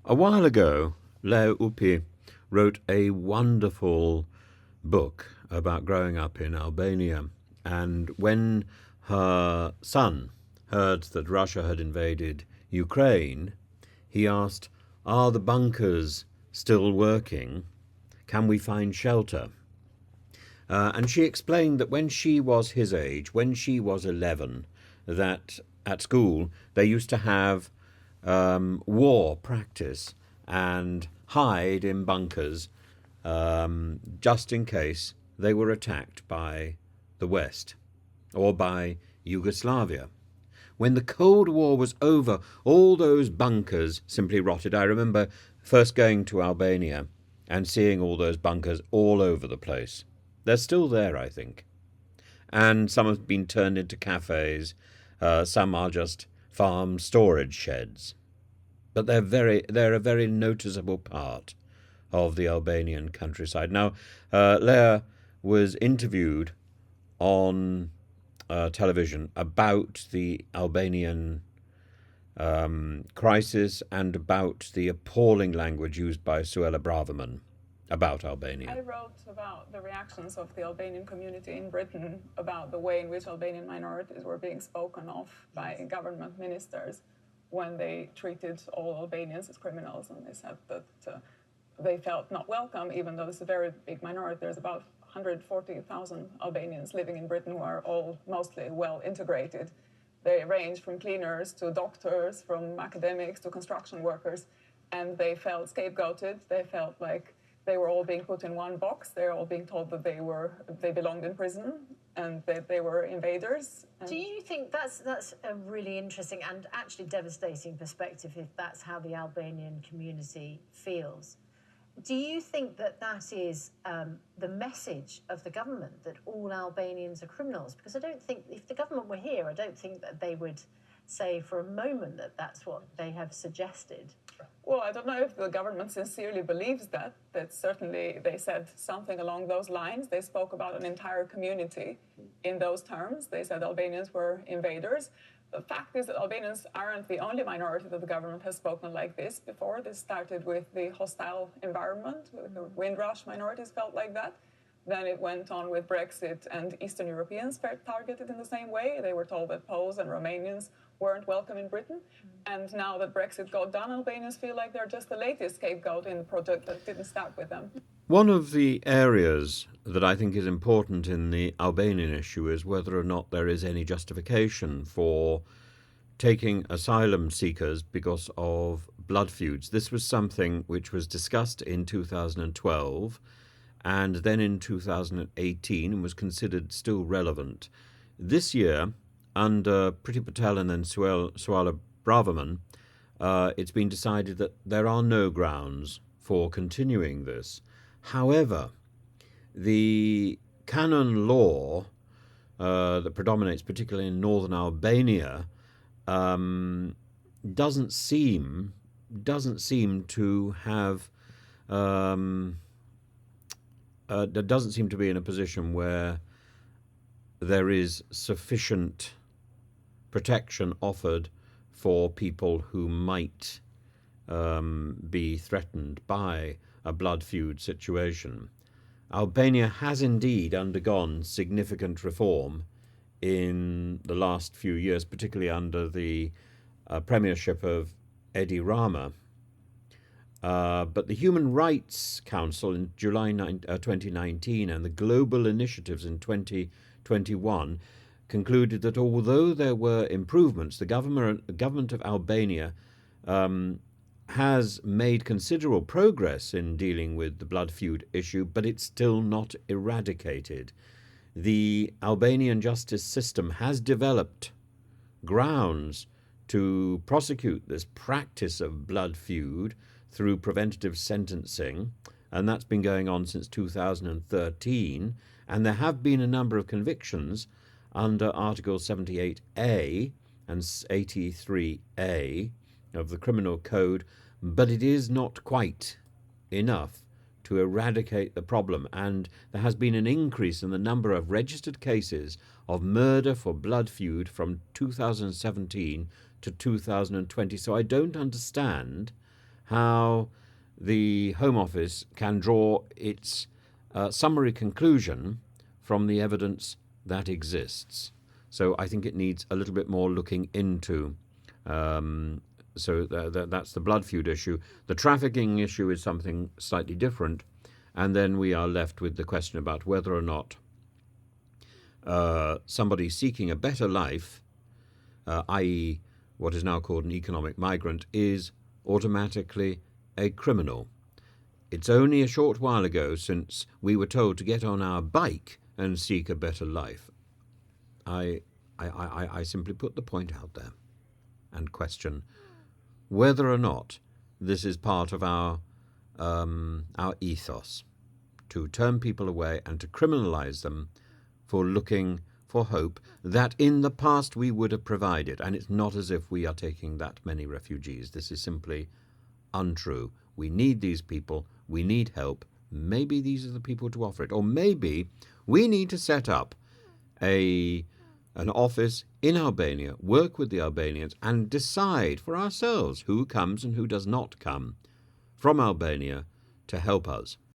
A while ago, Leo Upi wrote a wonderful book about growing up in Albania. And when her son heard that Russia had invaded Ukraine, he asked, "Are the bunkers still working? Can we find shelter?" And she explained that when she was his age, when she was 11, that at school they used to have war practice and hide in bunkers just in case they were attacked by the West or by Yugoslavia. When the Cold War was over, all those bunkers simply rotted. I remember first going to Albania and seeing all those bunkers all over the place. They're still there, I think. And some have been turned into cafes. Some are just farm storage sheds. But they're a very noticeable part of the Albanian countryside. Now, Leah was interviewed on television about the Albanian crisis and about the appalling language used by Luella Braverman about Albania. I wrote about the reactions of the Albanian community in Britain about the way in which Albanian minorities were being spoken of by government ministers when they treated all Albanians as criminals, and they said that they felt not welcome, even though it's a very big minority. There's about 140,000 Albanians living in Britain who are all mostly well integrated. They range from cleaners to doctors, from academics to construction workers, and they felt scapegoated. They felt like they were all being put in one box. They're all being told that they belonged in prison and that they were invaders. Do you think that's a really interesting and actually devastating perspective if that's how the Albanian community feels? Do you think that is the message of the government, that all Albanians are criminals? Because I don't think, if the government were here, I don't think that they would say for a moment that that's what they have suggested. Well, I don't know if the government sincerely believes that. That certainly they said something along those lines. They spoke about an entire community in those terms. They said Albanians were invaders. The fact is that Albanians aren't the only minority that the government has spoken like this before. This started with the hostile environment. The Windrush minorities felt like that. Then it went on with Brexit, and Eastern Europeans felt targeted in the same way. They were told that Poles and Romanians weren't welcome in Britain. And now that Brexit got done, Albanians feel like they're just the latest scapegoat in the project that didn't start with them. One of the areas that I think is important in the Albanian issue is whether or not there is any justification for taking asylum seekers because of blood feuds. This was something which was discussed in 2012 and then in 2018 and was considered still relevant. This year, under Priti Patel and then Luella Braverman, it's been decided that there are no grounds for continuing this. However, the canon law that predominates, particularly in northern Albania, doesn't seem to have doesn't seem to be in a position where there is sufficient protection offered for people who might be threatened by a blood feud situation. Albania has indeed undergone significant reform in the last few years, particularly under the premiership of Edi Rama. But the Human Rights Council in July 2019 and the Global Initiatives in 2021 concluded that although there were improvements, the government of Albania has made considerable progress in dealing with the blood feud issue, but it's still not eradicated. The Albanian justice system has developed grounds to prosecute this practice of blood feud through preventative sentencing, and that's been going on since 2013, and there have been a number of convictions under Article 78A and 83A of the Criminal Code, but it is not quite enough to eradicate the problem, and there has been an increase in the number of registered cases of murder for blood feud from 2017 to 2020. So I don't understand how the Home Office can draw its summary conclusion from the evidence that exists. So I think it needs a little bit more looking into. So that's the blood feud issue. The trafficking issue is something slightly different. And then we are left with the question about whether or not somebody seeking a better life, i.e. what is now called an economic migrant, is automatically a criminal. It's only a short while ago since we were told to get on our bike and seek a better life. I simply put the point out there and question whether or not this is part of our ethos, to turn people away and to criminalize them for looking for hope that in the past we would have provided. And it's not as if we are taking that many refugees. This is simply untrue. We need these people. We need help. Maybe these are the people to offer it. Or maybe we need to set up an office in Albania, work with the Albanians, and decide for ourselves who comes and who does not come from Albania to help us.